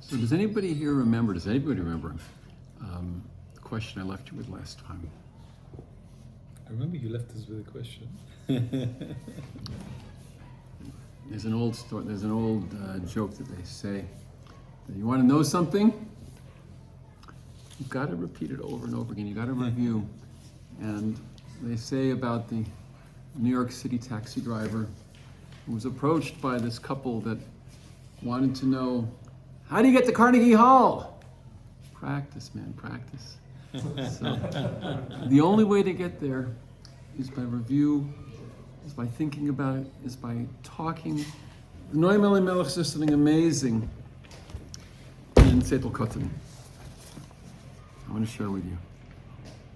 So does anybody remember the question I left you with last time? I remember you left us with a question. There's an old joke that they say that you want to know something, you've got to repeat it over and over again. You've got to review. And they say about the New York City taxi driver who was approached by this couple that wanted to know, how do you get to Carnegie Hall? Practice, man, practice. So the only way to get there is by review, is by thinking about it, is by talking. Noam Elimelech says something amazing in Setel Kotan. I want to share with you,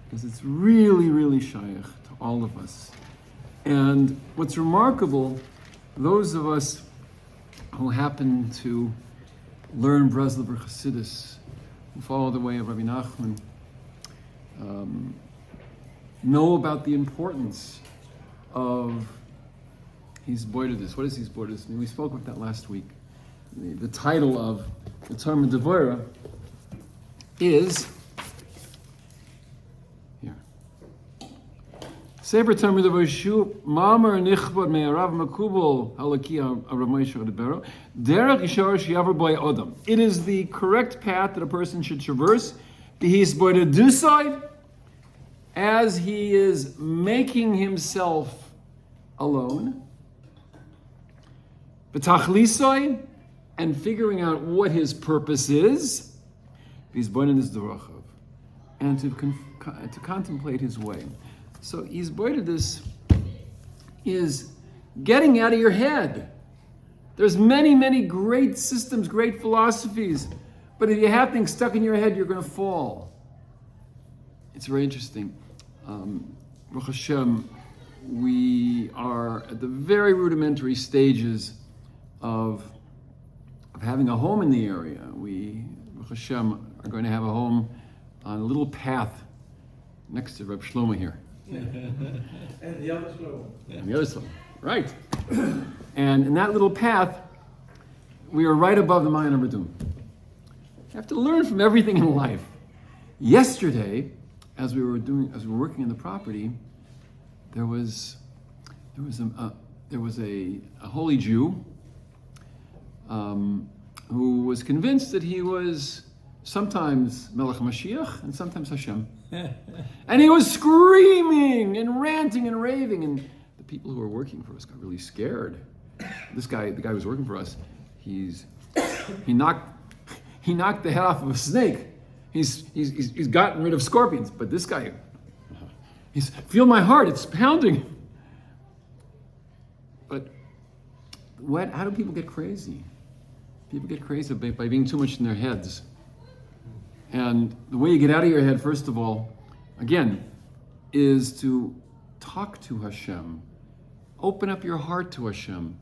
because it's really, really shaykh to all of us. And what's remarkable, those of us who happen to learn Breslover Chassidus, who follow the way of Rabbi Nachman, know about the importance of Hisboidus. What is Hisboidus? We spoke about that last week. The title of the Torah Devorah is here. Sefer Torah Devorah Shu Mamar Nichbod Me'arav Makubal Halaki Rav Moshe Devorah Derech Yishar Sheyavar Boy Odom. It is the correct path that a person should traverse. The Hisboidusai, as he is making himself alone, B'tachlisoi, and figuring out what his purpose is, and to contemplate his way. So Hisboidus is getting out of your head. There's many, many great systems, great philosophies, but if you have things stuck in your head, you're going to fall. It's very interesting. Baruch Hashem, we are at the very rudimentary stages of having a home in the area. We, Baruch Hashem, are going to have a home on a little path next to Reb Shlomo here. And the other Shlomo. And the other Shlomo, right. And in that little path, we are right above the Mayan Abadum. You have to learn from everything in life. Yesterday, as we were working in the property, there was a holy Jew who was convinced that he was sometimes Melech Mashiach and sometimes Hashem. And he was screaming and ranting and raving, and the people who were working for us got really scared. The guy who was working for us, he knocked the head off of a snake. He's gotten rid of scorpions, but this guy, feel my heart, it's pounding. But how do people get crazy? People get crazy by being too much in their heads. And the way you get out of your head, first of all, again, is to talk to Hashem. Open up your heart to Hashem.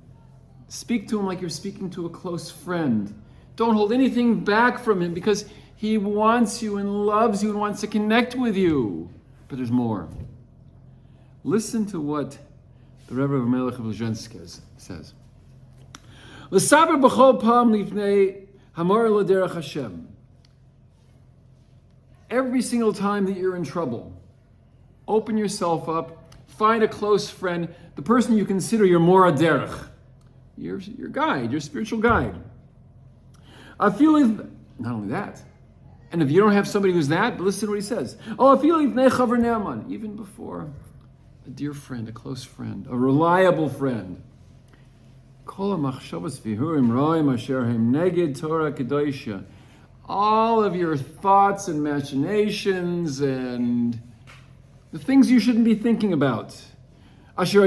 Speak to Him like you're speaking to a close friend. Don't hold anything back from Him, because He wants you and loves you and wants to connect with you. But there's more. Listen to what the Rebbe of Melech of Lezhensk says. L'saber b'chol pam lifnei hamor l'derech Hashem. Every single time that you're in trouble, open yourself up, find a close friend, the person you consider your mora derech, your guide, your spiritual guide. I feel like, not only that, and if you don't have somebody who's that, but listen to what he says. Oh, I feel like even before a dear friend, a close friend, a reliable friend. All of your thoughts and machinations and the things you shouldn't be thinking about. That which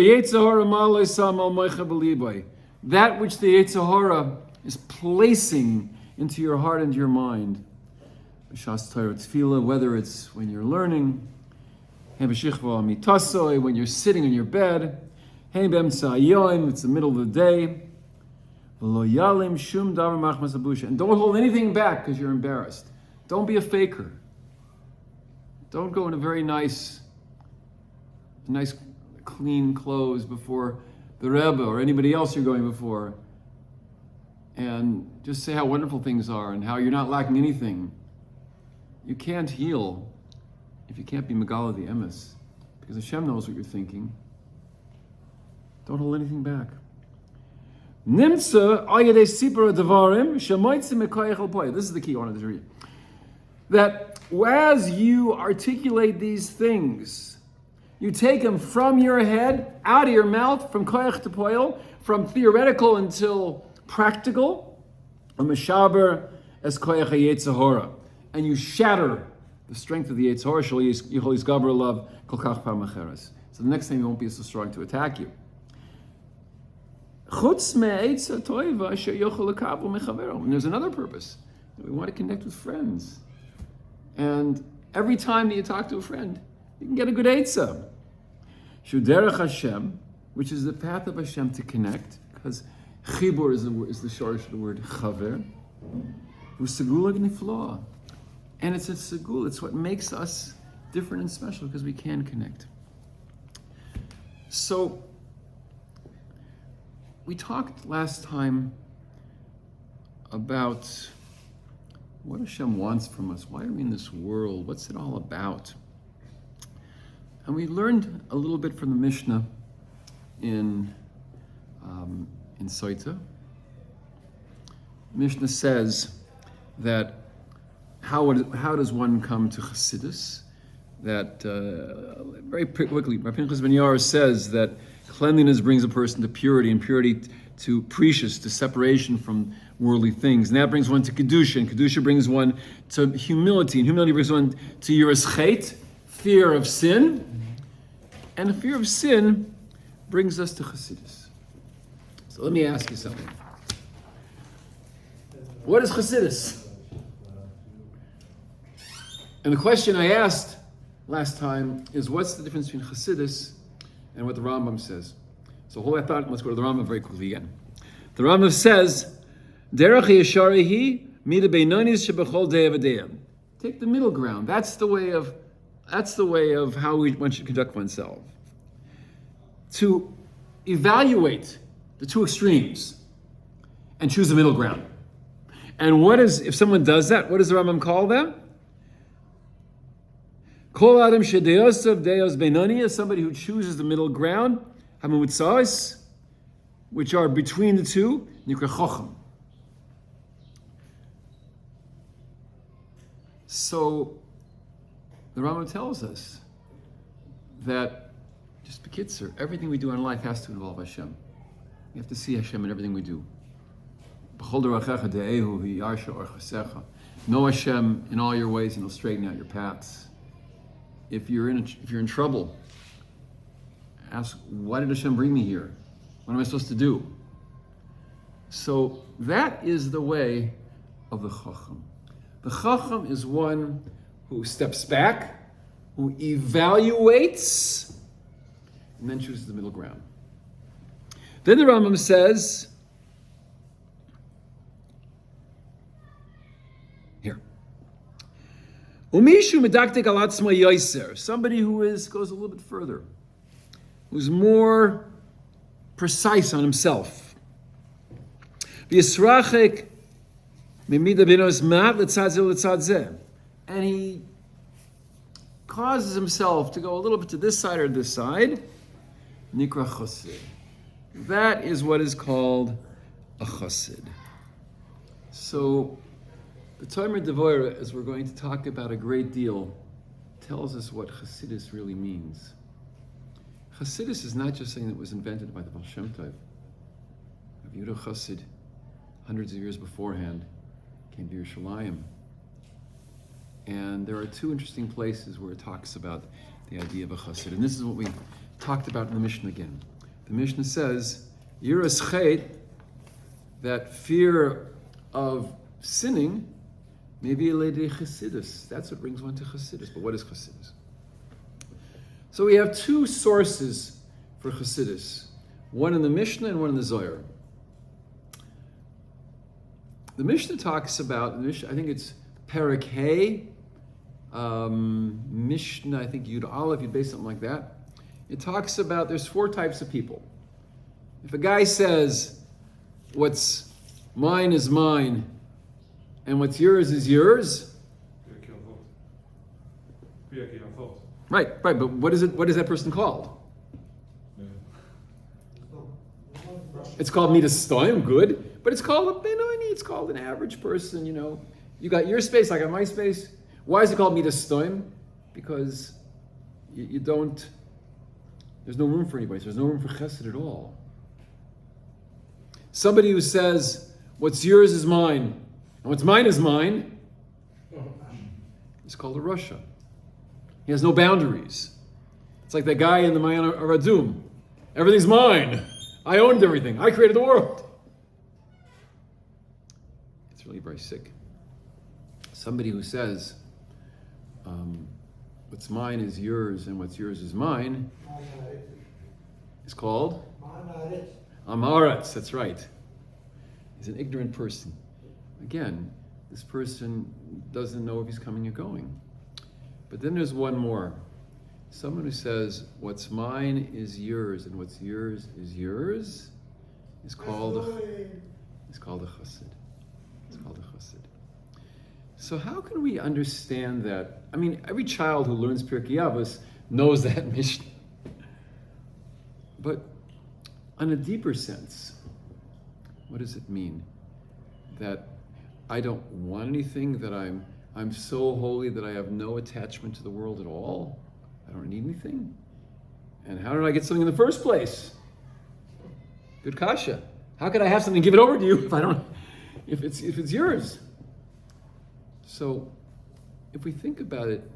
the Yetzer Hara is placing into your heart and your mind. Whether it's when you're learning, when you're sitting on your bed, it's the middle of the day. And don't hold anything back because you're embarrassed. Don't be a faker. Don't go in a very nice clean clothes before the Rebbe or anybody else you're going before and just say how wonderful things are and how you're not lacking anything. You can't heal if you can't be Megala the Emes, because Hashem knows what you're thinking. Don't hold anything back. Nimtza ayadei sipur devarim shemoitzim mekayach al poy. This is the key I wanted to read. That as you articulate these things, you take them from your head, out of your mouth, from koyach to poil, from theoretical until practical, a meshaber as koyach hayetzahora, and you shatter the strength of the yetzahora. Shal yichol yisgaber love kol kach pam acheres. So the next time he won't be so strong to attack you. Chutz me'etzah toiva asher yochel lekabel mechavero. And there's another purpose. We want to connect with friends. And every time that you talk to a friend, you can get a good eitzah. Shuderech Hashem, which is the path of Hashem to connect, because chibur is the shorish of the word chaver. Usegula gnifloa. And it's a segul, it's what makes us different and special, because we can connect. So, we talked last time about what Hashem wants from us. Why are we in this world? What's it all about? And we learned a little bit from the Mishnah in Soita. Mishnah says that how does one come to Chassidus? That very quickly, Pinchas ben Yair says that cleanliness brings a person to purity, and purity to precious, to separation from worldly things. And that brings one to Kedusha, and Kedusha brings one to humility, and humility brings one to Yiras Chet, fear of sin. And the fear of sin brings us to Chassidus. So let me ask you something. What is Chassidus? And the question I asked last time is, what's the difference between Chassidus and what the Rambam says? So I thought, let's go to the Rambam very quickly again. The Rambam says, Derech yesharihi mida beinonis shebechol de'avadeyam. Take the middle ground. That's the way of how one should conduct oneself. To evaluate the two extremes and choose the middle ground. And if someone does that, what does the Rambam call them? Kol adam shedeosav deos benoni is somebody who chooses the middle ground, hamutzais, which are between the two, nikra chochem. So the Rambam tells us that, just bekitzer, everything we do in life has to involve Hashem. We have to see Hashem in everything we do. Know Hashem in all your ways, and He'll straighten out your paths. If you're in trouble, ask, why did Hashem bring me here? What am I supposed to do? So that is the way of the Chacham. The Chacham is one who steps back, who evaluates, and then chooses the middle ground. Then the Rambam says, here, Umishu medaktik alatzma yoiser, somebody who goes a little bit further, who's more precise on himself. V'yisrachik mimida binos mat l'tzad zeh l'tzad zeh, and he causes himself to go a little bit to this side or this side. Nikra chassid. That is what is called a chassid. So the Torah Devorah, as we're going to talk about a great deal, tells us what Chassidus really means. Chassidus is not just something that was invented by the Baal Shem Tov. Yehuda Chassid, hundreds of years beforehand, came to Yerushalayim. And there are two interesting places where it talks about the idea of a chassid. And this is what we talked about in the Mishnah again. The Mishnah says, Yiras Chet, that fear of sinning, may be a lady chassidus. That's what brings one to chassidus. But what is chassidus? So we have two sources for chassidus. One in the Mishnah and one in the Zohar. The Mishnah talks about, I think it's Perek Hey, Mishnah, I think Yud Aleph, Yud Beis, something like that. It talks about there's four types of people. If a guy says what's mine is mine, and what's yours is yours. Right, but what is it? What is that person called? It's called midas stoim, good, but it's called it's called an average person. You got your space, I got my space. Why is it called midas stoim? Because you don't. There's no room for anybody. There's no room for chesed at all. Somebody who says, "What's yours is mine, and what's mine is mine," is called a Russia. He has no boundaries. It's like that guy in the Mayan Radum. Everything's mine. I owned everything. I created the world. It's really very sick. Somebody who says, what's mine is yours and what's yours is mine, is called Amaretz. That's right. He's an ignorant person. Again, this person doesn't know if he's coming or going. But then there's one more. Someone who says, what's mine is yours and what's yours is called a chassid. It's called a chassid. So how can we understand that? I mean, every child who learns Pirkei Avos knows that Mishnah. But on a deeper sense, what does it mean? That I don't want anything, that I'm so holy that I have no attachment to the world at all? I don't need anything? And how did I get something in the first place? Good kasha. How could I have something and give it over to you if it's yours? So, if we think about it,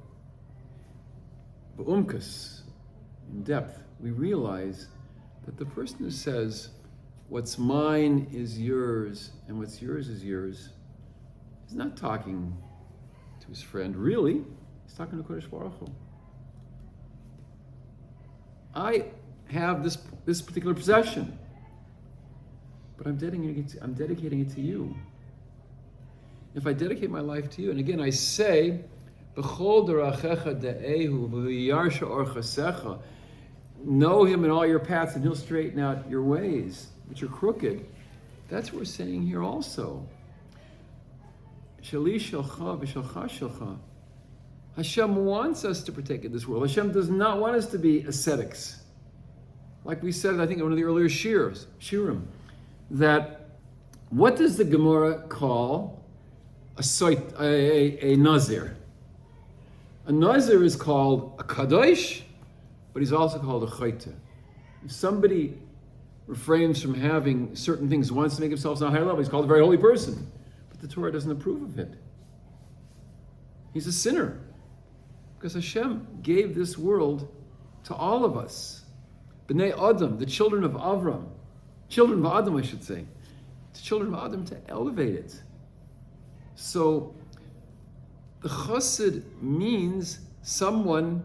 b'umkus, in depth, we realize that the person who says, what's mine is yours and what's yours is yours, is not talking to his friend, really. He's talking to Kodesh Baruch Hu. I have this particular possession, but I'm dedicating it to you. If I dedicate my life to you, and again I say, B'chol derachecha de'ehu v'yarsha orchasecha, know him in all your paths, and he'll straighten out your ways, which are crooked. That's what we're saying here also. Shali shalcha v'shalcha shalcha. Hashem wants us to partake in this world. Hashem does not want us to be ascetics. Like we said, I think in one of the earlier shirim, that what does the Gemara call a nazir? A nazir is called a kadosh, but he's also called a chayte. If somebody refrains from having certain things, wants to make himself on a higher level, he's called a very holy person. But the Torah doesn't approve of it. He's a sinner. Because Hashem gave this world to all of us. B'nai Adam, the children of Avram. Children of Adam, I should say. The children of Adam to elevate it. So, the chassid means someone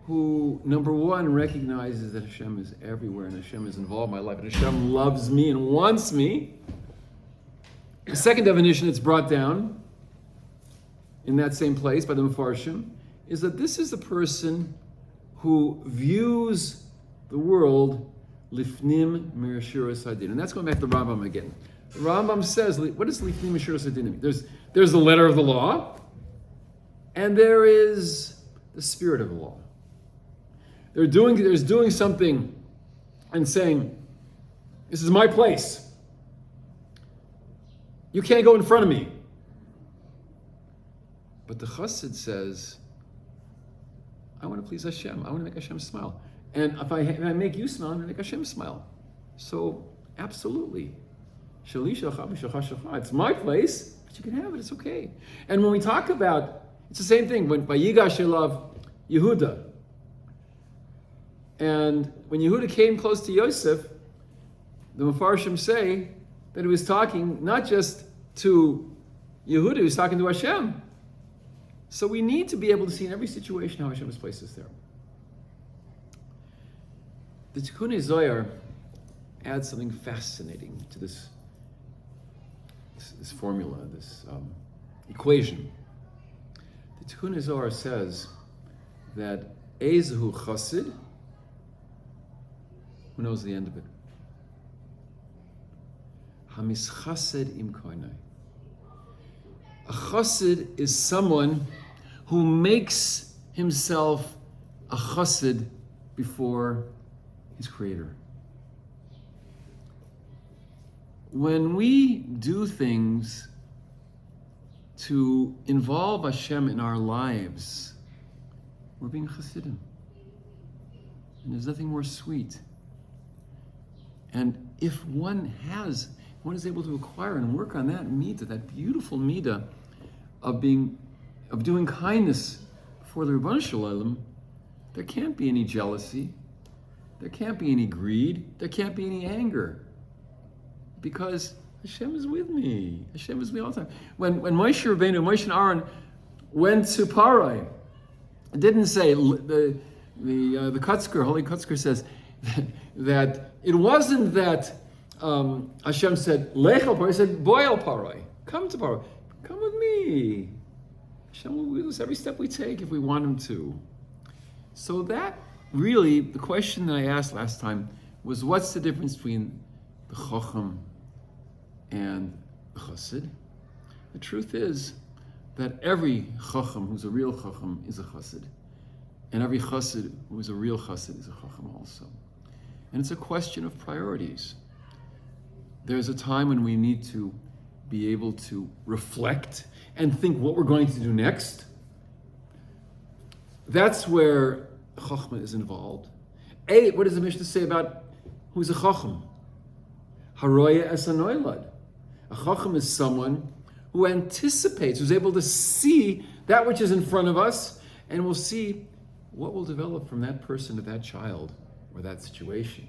who, number one, recognizes that Hashem is everywhere and Hashem is involved in my life and Hashem loves me and wants me. The second definition that's brought down in that same place by the Mefarshim is that this is the person who views the world lifnim mirashuras hadin. And that's going back to the Rambam again. The Rambam says, what does lifnim mirashuras hadin mean? There's the letter of the law, and there is the spirit of the law. There's doing something and saying, this is my place. You can't go in front of me. But the chassid says, I want to please Hashem. I want to make Hashem smile. And if I make you smile, I'm going to make Hashem smile. So, absolutely. It's my place, but you can have it. It's okay. And when we talk about, it's the same thing. When by Yigash Elav Yehuda, and when Yehuda came close to Yosef, the Mefarshim say that he was talking not just to Yehuda, he was talking to Hashem. So we need to be able to see in every situation how Hashem has placed us there. The Tikkun Zohar adds something fascinating to this formula, this equation. The Tikkun Zohar says that Ezehu Chassid, who knows the end of it? hamischased im koinai. A chassid is someone who makes himself a chassid before his creator. When we do things to involve Hashem in our lives, we're being chassidim. And there's nothing more sweet. And if one is able to acquire and work on that midah, that beautiful midah of doing kindness for the Rebbeinu Shalom, there can't be any jealousy, there can't be any greed, there can't be any anger. Because Hashem is with me. Hashem is with me all the time. When Moshe Rabbeinu, Moshe and Aaron went to Parai, it didn't say, the Kutzker, Holy Kutzker says that it wasn't that Hashem said, Lech al Parai, he said, Boy al Parai, come to Parai, come with me. Hashem will be with us every step we take if we want him to. So that really, the question that I asked last time was, what's the difference between the Chacham and the Chassid? The truth is that every Chacham who's a real Chacham is a Chassid. And every Chassid who is a real Chassid is a Chacham also. And it's a question of priorities. There's a time when we need to be able to reflect and think what we're going to do next. That's where Chachma is involved. What does the Mishnah say about who's a Chacham? Haroya es anoilad. A Chacham is someone who anticipates, who's able to see that which is in front of us, and will see what will develop from that person to that child or that situation.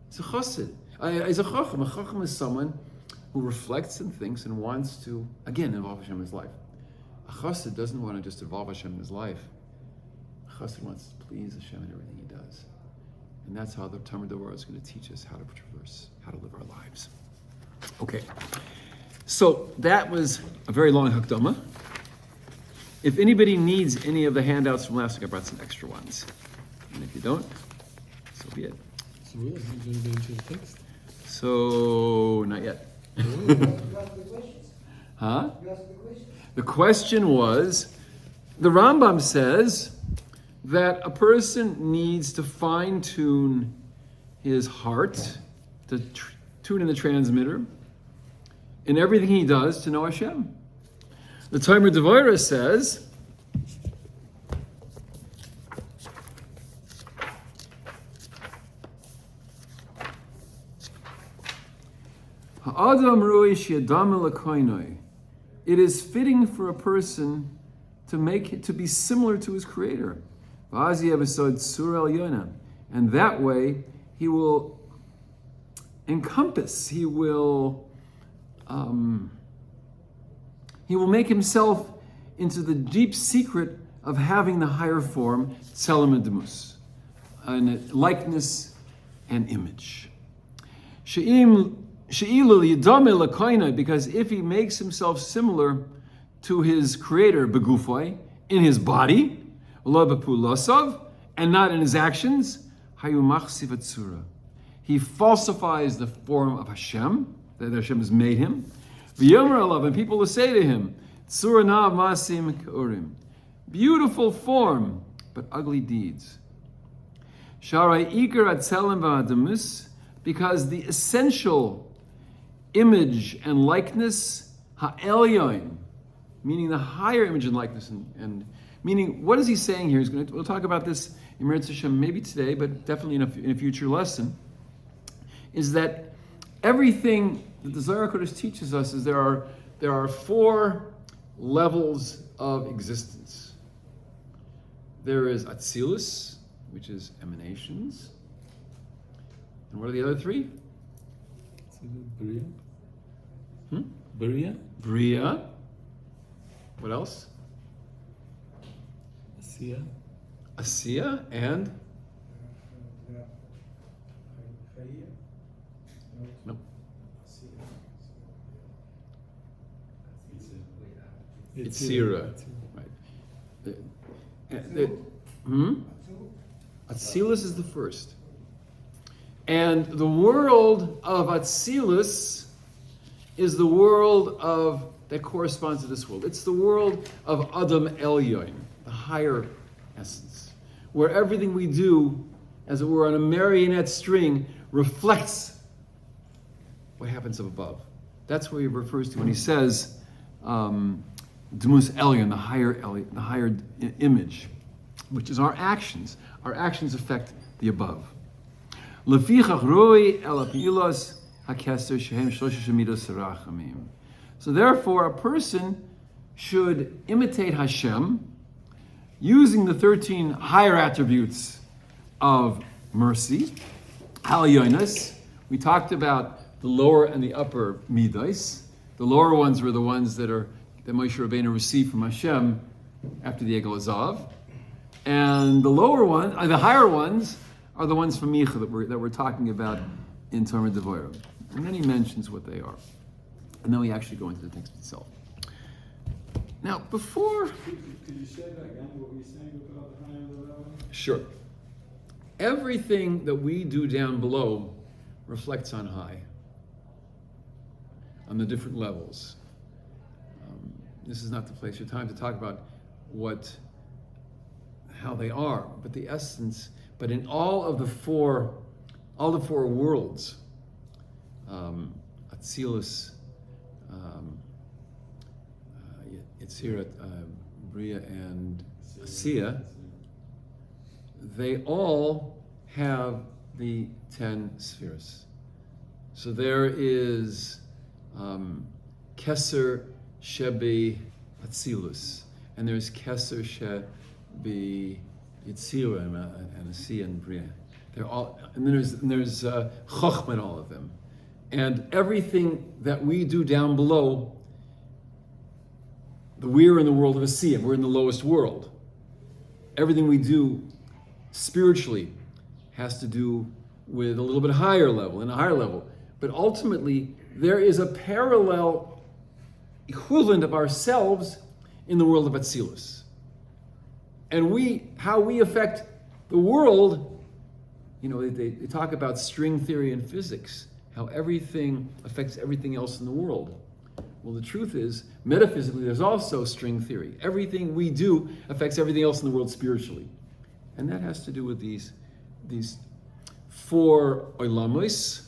It's a chassid. It's a chacham. A chacham is someone who reflects and thinks and wants to, again, involve Hashem in his life. A chassid doesn't want to just involve Hashem in his life. A chassid wants to please Hashem in everything he does. And that's how the Devorah is going to teach us how to traverse, how to live our lives. Okay. So that was a very long Hakdama. If anybody needs any of the handouts from last week, I brought some extra ones. And if you don't, so be it. So we're going to go into the text? So, not yet. You asked the questions? Huh? You asked the questions? The question was, the Rambam says that a person needs to fine-tune his heart, to tune in the transmitter, in everything he does to know Hashem. The Talmud Devorah says, Ha'adam roi she'adam elokeinoi. It is fitting for a person to be similar to his Creator. V'azi evesod sur el yona. And that way, he will encompass, he will make himself into the deep secret of having the higher form, tzelem demus, and likeness and image. She'ilu yidame l'koina, because if he makes himself similar to his Creator, begufay, in his body, lo b'pulasav, and not in his actions, hayu machsiv atzura. He falsifies the form of Hashem, that Hashem has made him. V'yomer alav, and people will say to him, tzura nav masim k'urim. Beautiful form, but ugly deeds. Sharai ikar atzelem v'adamus, because the essential image and likeness, ha'elyon, meaning the higher image and likeness, and meaning, what is he saying here? We'll talk about this in Meretz Hashem, maybe today, but definitely in a future lesson, is that everything that the Zohar Kodesh teaches us is there are 4 levels of existence. There is Atzilus, which is emanations. And what are the other 3? Bria. Hmm? Bria. Bria. What else? Asiya. Asiya and? No. Yetzira. Right. Atzilus is the first. And the world of Atzilus is the world that corresponds to this world. It's the world of Adam Elyon, the higher essence, where everything we do, as it were on a marionette string, reflects what happens up above. That's what he refers to when he says, Dmus Elyon, the higher image, which is our actions. Our actions affect the above. So therefore, a person should imitate Hashem using the 13 higher attributes of mercy. Halyonis. We talked about the lower and the upper midos. The lower ones were the ones that Moshe Rabbeinu received from Hashem after the Egel Azav. And the higher ones are the ones from Micha that we're talking about in Torah Devorah. And then he mentions what they are. And then we actually go into the text itself. Now, before... Could you say that again, what were you saying about the higher and the lower? Sure. Everything that we do down below reflects on high, on the different levels. This is not the place or time to talk about how they are, but the essence. But in all the four worlds, Atzilus, Yetzirat, Bria, and Asiya, they all have the 10 spheres. So there is Keser Shebi Atzilus, and there's Keser Shebi Yitzira and Asiya and Bria. They're all, and then there's Chochmah in all of them. And everything that we do down below, we're in the world of Asiya, we're in the lowest world. Everything we do spiritually has to do with a little bit higher level and a higher level. But ultimately, there is a parallel equivalent of ourselves in the world of Atzilus. And how we affect the world, they talk about string theory in physics, how everything affects everything else in the world. Well, the truth is, metaphysically, there's also string theory. Everything we do affects everything else in the world spiritually. And that has to do with these 4 oilamos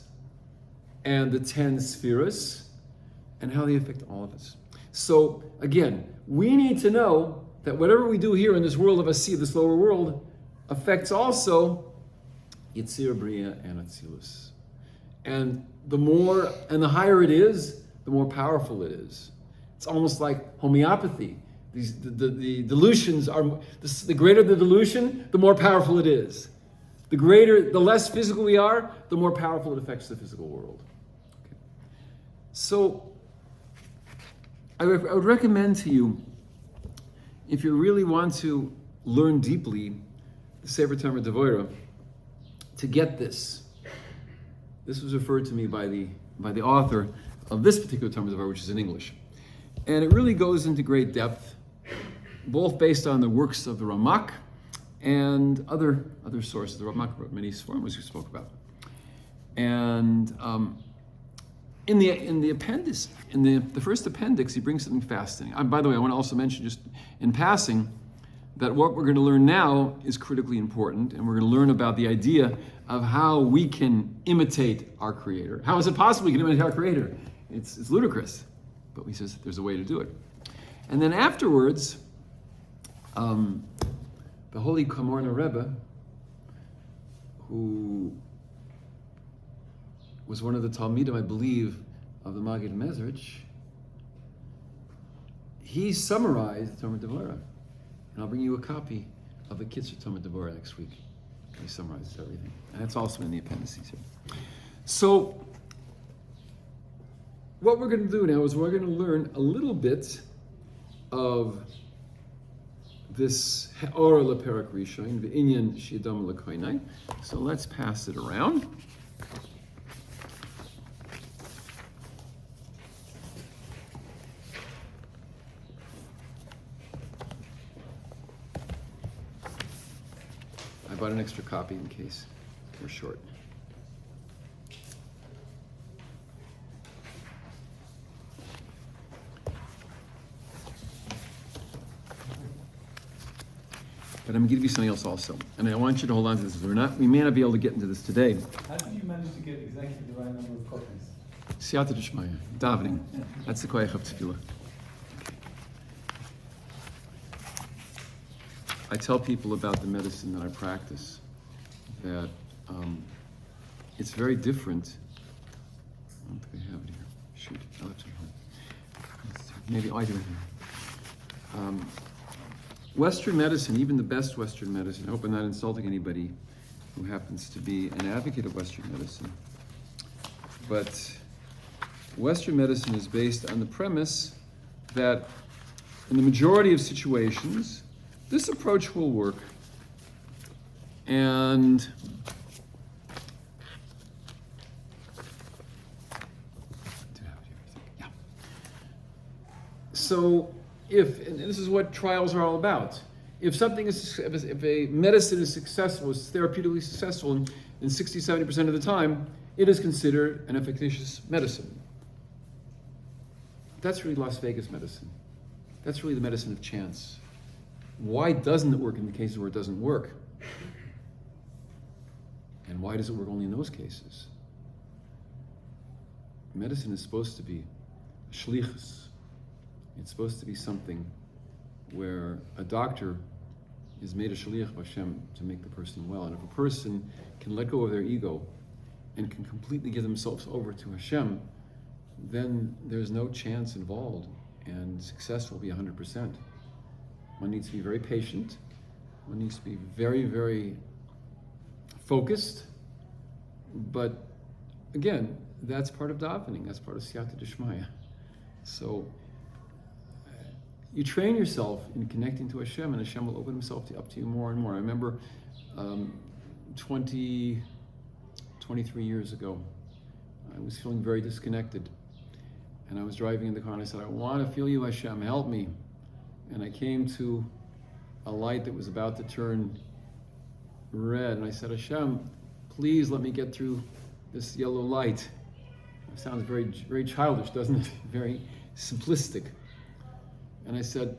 and the 10 spheres and how they affect all of us. So, again, we need to know that whatever we do here in this world of Asiya, this lower world, affects also Yitzir, Bria, and Atzilus. And the higher it is, the more powerful it is. It's almost like homeopathy. The dilutions are, the greater the dilution, the more powerful it is. The less physical we are, the more powerful it affects the physical world. Okay. So, I would recommend to you, if you really want to learn deeply the Sefer Torah Devorah, to get this. This was referred to me by the author of this particular Torah Devorah, which is in English. And it really goes into great depth, both based on the works of the Ramak and other sources. The Ramak wrote many formulas we spoke about. And in the appendix, in the first appendix, he brings something fascinating. By the way, I want to also mention, just in passing, that what we're going to learn now is critically important, and we're going to learn about the idea of how we can imitate our Creator. How is it possible we can imitate our Creator? It's ludicrous, but he says there's a way to do it. And then afterwards, the Holy Kamorna Rebbe, who was one of the Talmidim, I believe, of the Maggid Mezrich, he summarized the Torah Devorah. And I'll bring you a copy of the Kitzur Torah Devorah next week. He summarizes everything. And that's also in the appendices here. So, what we're going to do now is we're going to learn a little bit of this Ha'ora Leperak Rishon, the Inyan Shidam Lekoinai. So let's pass it around. I bought an extra copy in case we're short. But I'm going to give you something else also. And I want you to hold on to this. We may not be able to get into this today. How did you manage to get exactly the right number of copies? Siyata d'shmaya, davening. That's the koyach of tefillah. I tell people about the medicine that I practice that it's very different. I don't think I have it here. Shoot, I left it home. Let's see. Maybe I do it here. Western medicine, even the best Western medicine, I hope I'm not insulting anybody who happens to be an advocate of Western medicine, but Western medicine is based on the premise that in the majority of situations, this approach will work. And do you have it here, I think? Yeah. So and this is what trials are all about. If a medicine is successful, is therapeutically successful in 60, 70% of the time, it is considered an efficacious medicine. That's really Las Vegas medicine. That's really the medicine of chance. Why doesn't it work in the cases where it doesn't work? And why does it work only in those cases? Medicine is supposed to be shlichus. It's supposed to be something where a doctor is made a shliach of Hashem to make the person well. And if a person can let go of their ego and can completely give themselves over to Hashem, then there's no chance involved, and success will be 100%. One needs to be very patient. One needs to be very, very focused. But again, that's part of davening. That's part of siyata d'shmaya. So you train yourself in connecting to Hashem, and Hashem will open Himself up to you more and more. I remember 23 years ago, I was feeling very disconnected. And I was driving in the car and I said, I want to feel you, Hashem, help me. And I came to a light that was about to turn red. And I said, Hashem, please let me get through this yellow light. It sounds very, very childish, doesn't it? Very simplistic. And I said,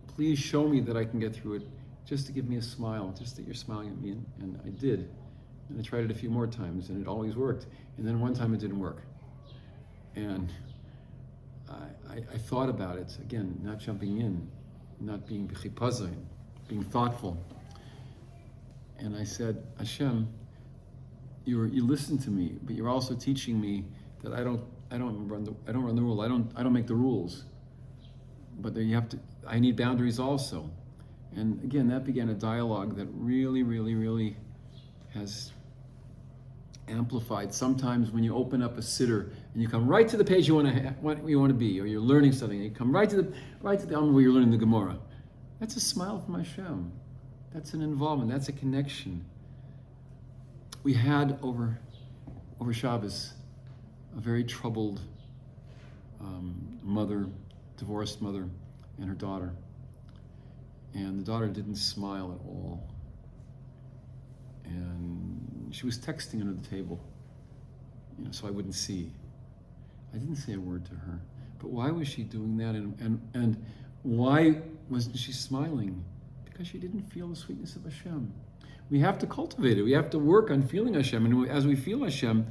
please show me that I can get through it, just to give me a smile, just that you're smiling at me. And I did. And I tried it a few more times, and it always worked. And then one time it didn't work. And I thought about it, again, not jumping in, not being b'chipazayin, being thoughtful. And I said, Hashem, you listen to me, but you're also teaching me that I don't run the rule. I don't make the rules. But then I need boundaries also. And again, that began a dialogue that really, really, really has amplified. Sometimes when you open up a siddur and you come right to the page you want to be, or you're learning something, and you come right to the Amud where you're learning the Gemara. That's a smile from Hashem. That's an involvement. That's a connection. We had over Shabbos a very troubled mother, divorced mother, and her daughter. And the daughter didn't smile at all. And she was texting under the table, so I wouldn't see. I didn't say a word to her. But why was she doing that? And why wasn't she smiling? Because she didn't feel the sweetness of Hashem. We have to cultivate it. We have to work on feeling Hashem. And as we feel Hashem,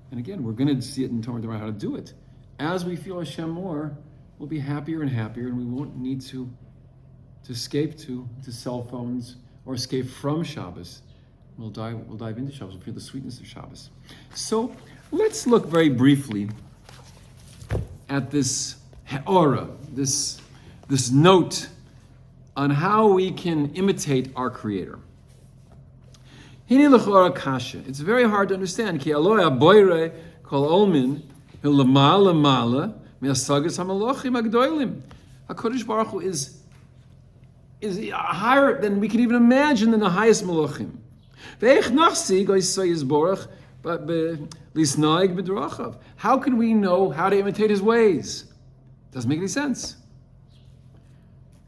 and again, we're going to see it in Torah how to do it. As we feel Hashem more, we'll be happier and happier, and we won't need to escape to cell phones or escape from Shabbos. We'll dive into Shabbos. We'll feel the sweetness of Shabbos. So let's look very briefly at this ha'ora, this note on how we can imitate our Creator. Hini l'chora kasha. It's very hard to understand. Ki aloy aboire kol olmin hilamala mala me'asagas hamalachim agdoilim. HaKadosh Baruch Hu is higher than we can even imagine than the highest malachim. How can we know how to imitate His ways? Doesn't make any sense.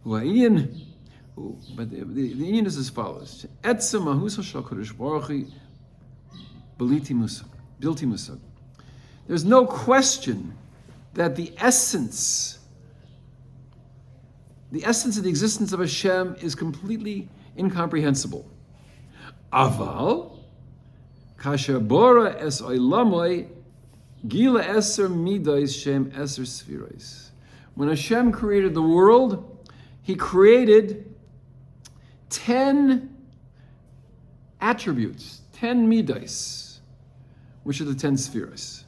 But the union is as follows. There's no question that the essence of the existence of Hashem is completely incomprehensible. Aval, kasher bora es oilamoi, gila eser midos shem eser spherois. When Hashem created the world, He created 10 attributes, 10 midos, which are the 10 spheres.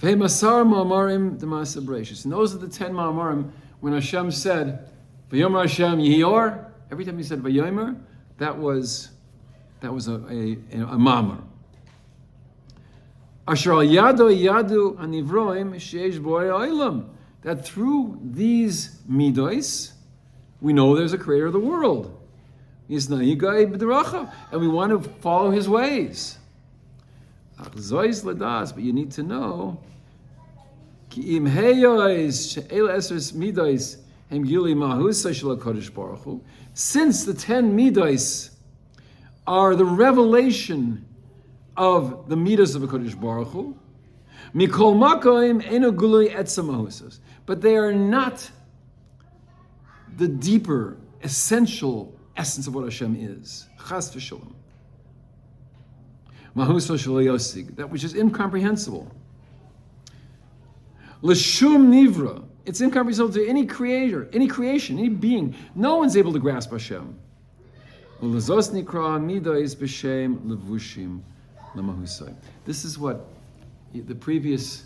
Ve'masar ma'amarim d'ma'aseh Bereishis. And those are the 10 ma'amarim when Hashem said, V'yomer Hashem Yehior. Every time He said V'yomer, that was a ma'amar. Asher al yadu hanivroim sheish borei olam. That through these midos, we know there's a creator of the world. And we want to follow His ways. But you need to know, since the 10 midos are the revelation of the midos of HaKadosh Baruch Hu, mikol makoim eno gului etzem mahusas. But they are not the deeper, essential essence of what Hashem is. Chas v'sholom. Mahusas shelo yosig, that which is incomprehensible. L'shum nivra, it's incomprehensible to any creator, any creation, any being. No one's able to grasp Hashem. U'lezos nikra midos b'shem levushim lemahusai. This is what the previous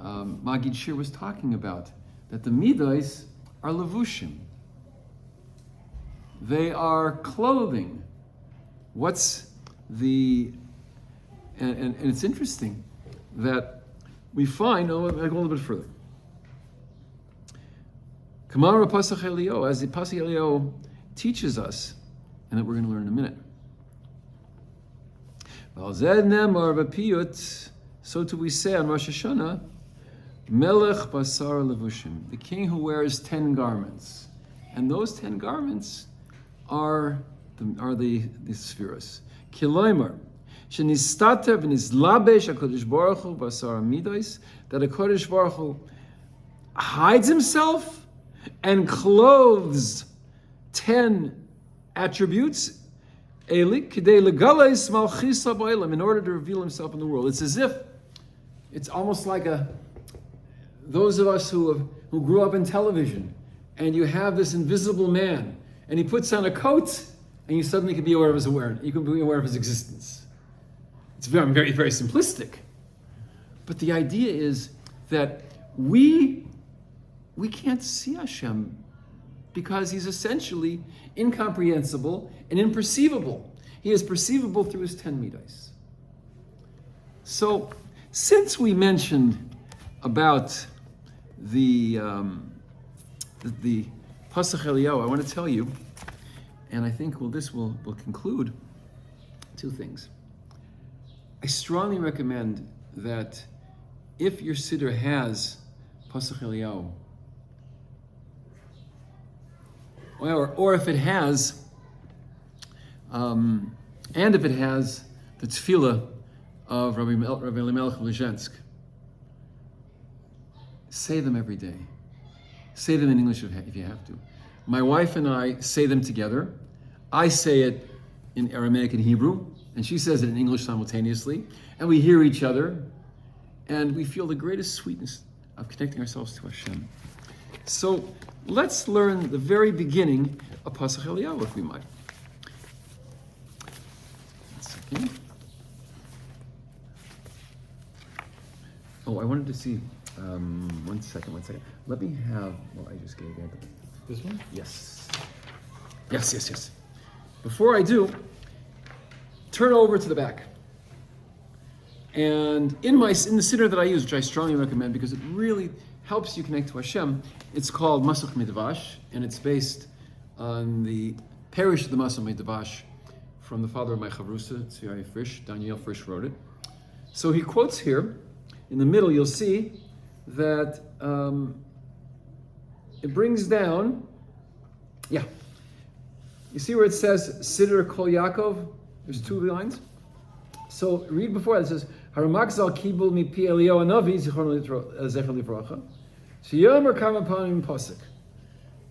Magid Shir was talking about, that the midos are levushim. They are clothing. What's the... And it's interesting that we find... I'll go a little bit further. Kamara Pasach Elio, as the Pasach Elio teaches us, and that we're going to learn in a minute. So too we say on Rosh Hashanah, Melech Basar Levushim, the king who wears 10 garments. And those 10 garments are the spheres. Kiloimer, Shenistater v'nizlabesh HaKadosh Baruch Hu Basar Midos, that HaKadosh Baruch Hu hides Himself and clothes 10 attributes in order to reveal Himself in the world. It's as if, it's almost like those of us who grew up in television, and you have this invisible man, and he puts on a coat, and you suddenly can be aware of his awareness. You can be aware of his existence. It's very, very, very simplistic. But the idea is that we can't see Hashem because He's essentially incomprehensible and imperceivable. He is perceivable through His 10 midos. So, since we mentioned about the Pasach Eliyahu, I want to tell you, and I think this will conclude, 2 things. I strongly recommend that if your siddur has Pasach Eliyahu, or if it has, and if it has the tefillah of Rabbi Elimelech Lezhensk, say them every day. Say them in English if you have to. My wife and I say them together. I say it in Aramaic and Hebrew, and she says it in English simultaneously, and we hear each other, and we feel the greatest sweetness of connecting ourselves to Hashem. So let's learn the very beginning of Pasach Eliyahu, if we might. 1 second. Oh, I wanted to see. 1 second. Let me have what I just gave you. This one? Yes. Yes. Before I do, turn over to the back. And in the siddur that I use, which I strongly recommend because it really helps you connect to Hashem, it's called Masuch Midvash, and it's based on the parish of the Masuch Midvash from the father of my chavrusa, Tzvi Frisch. Daniel Frisch wrote it. So he quotes here, in the middle you'll see that it brings down, you see where it says Siddur Kol Yaakov? There's 2 lines. So read before that. It says Haramak Zal Kibul Mipi Eliyahu Hanavi Zichron Zecher Livracha Sheyomer Kama Panim Pasuk.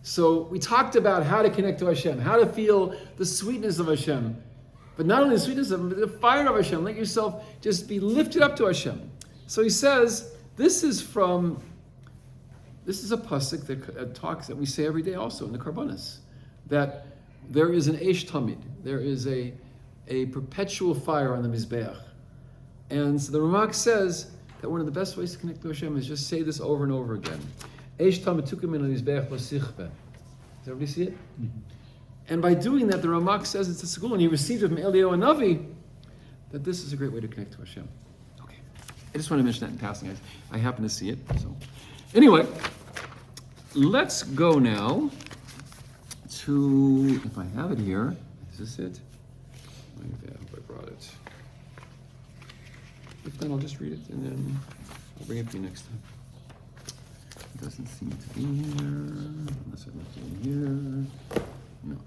So we talked about how to connect to Hashem, how to feel the sweetness of Hashem. But not only the sweetness of Him, but the fire of Hashem. Let yourself just be lifted up to Hashem. So he says, this is a pasuk that talks, that we say every day also in the Karbanis, that there is an Eish Tamid, there is a perpetual fire on the Mizbeach. And so the Ramak says that one of the best ways to connect to Hashem is just say this over and over again. Eish Tamid tukim min al-Mizbeach lo sichbe. Does everybody see it? Mm-hmm. And by doing that, the Ramak says it's a segula, and he received it from Eliyahu Hanavi, that this is a great way to connect to Hashem. Okay. I just want to mention that in passing. I happen to see it. So, anyway, let's go now to, if I have it here, is this it? I hope I brought it. If not, I'll just read it, and then I'll bring it to you next time. It doesn't seem to be here, unless I left it in here. No.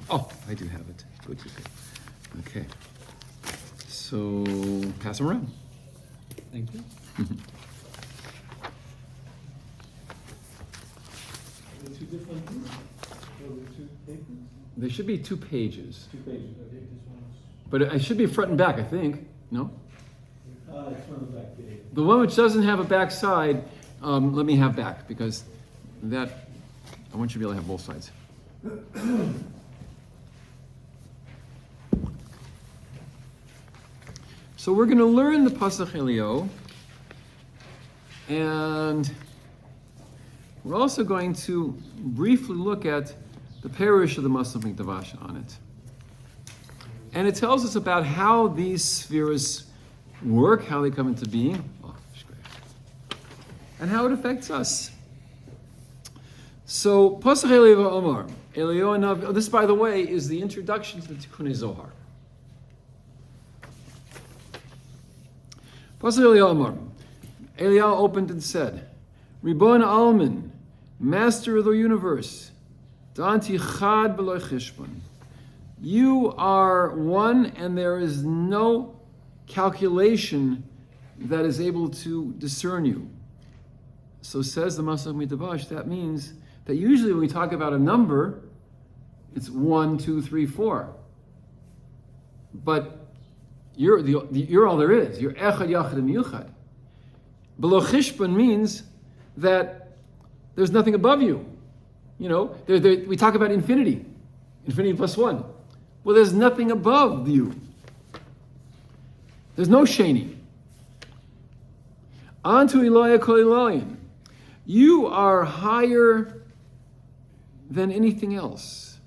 Oh, I do have it. Good. Okay. So, pass them around. Thank you. Are there two different things? Or are there two papers? There should be 2 pages. 2 pages. I think this one is. But it should be front and back, I think. No? It's front and back page. The one which doesn't have a back side, let me have back, because that, I want you to be able to have both sides. So we're going to learn the Pasach Eliyahu, and we're also going to briefly look at the parish of the Masach Mikdash on it. And it tells us about how these spheres work, how they come into being, and how it affects us. So, Pasach Eliyahu Omar, Eliyahu Hanavi. This, by the way, is the introduction to the Tikkunei Zohar. Pasach Eliyahu Omar, Eliyahu opened and said, Ribon Almin, Master of the universe, Danti Chad B'lo Chishbon. You are one, and there is no calculation that is able to discern you. So says the Masach Mikdash, that means that usually when we talk about a number, it's 1, 2, 3, 4. But you're all there is. You're Echad, Yachad, and Miyuchad. Below Chishbon means that there's nothing above you. You know, we talk about infinity. Infinity plus 1. Well, there's nothing above you. There's no Sheni. Antu Eloya Kol Eloyin. You are higher than anything else.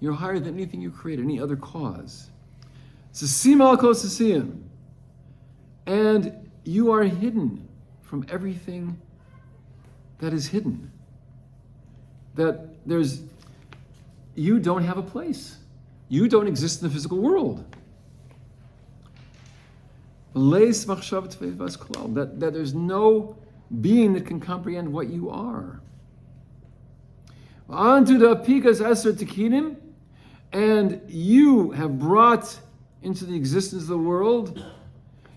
You're higher than anything you create, any other cause. Sasim al kol sasiyim. And you are hidden from everything that is hidden. You don't have a place. You don't exist in the physical world. That there's no being that can comprehend what you are. Onto the apikas eser tikinim, and you have brought into the existence of the world,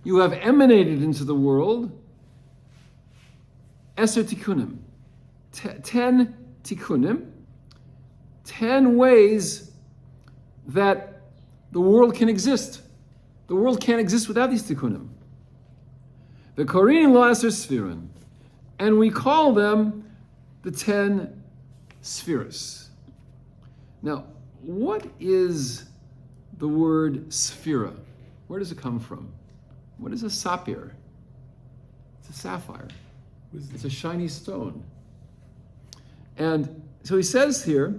you have emanated into the world, eser tikunim, 10 tikunim, 10 ways that the world can exist. The world can't exist without these tikunim. The korin lo eser sfirin, and we call them the 10 spheres. Now, what is the word sphera? Where does it come from? What is a sapphire? It's a sapphire. It's a shiny stone. And so he says here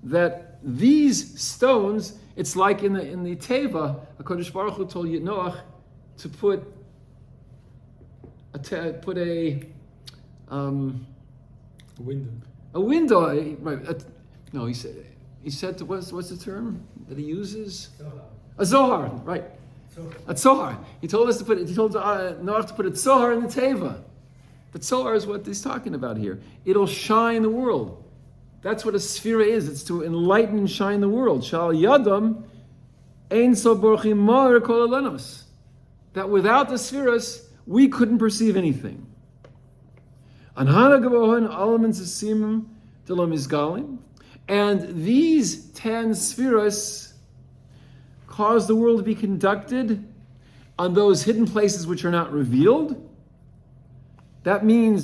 that these stones, it's like in the Teva, HaKadosh Baruch Hu told Noach to put a window. A window, right? No, he said to what's the term that he uses? Zohar. A zohar, right? A zohar. He told Noach to put a zohar in the teva. The zohar is what he's talking about here. It'll shine the world. That's what a sphera is. It's to enlighten and shine the world. Shal yadam ein so borchim mar kol alanos. That without the spheras, we couldn't perceive anything. Anhana Gavohan Alaman Sasimim Delam Izgalim. And these 10 spheros cause the world to be conducted on those hidden places which are not revealed. That means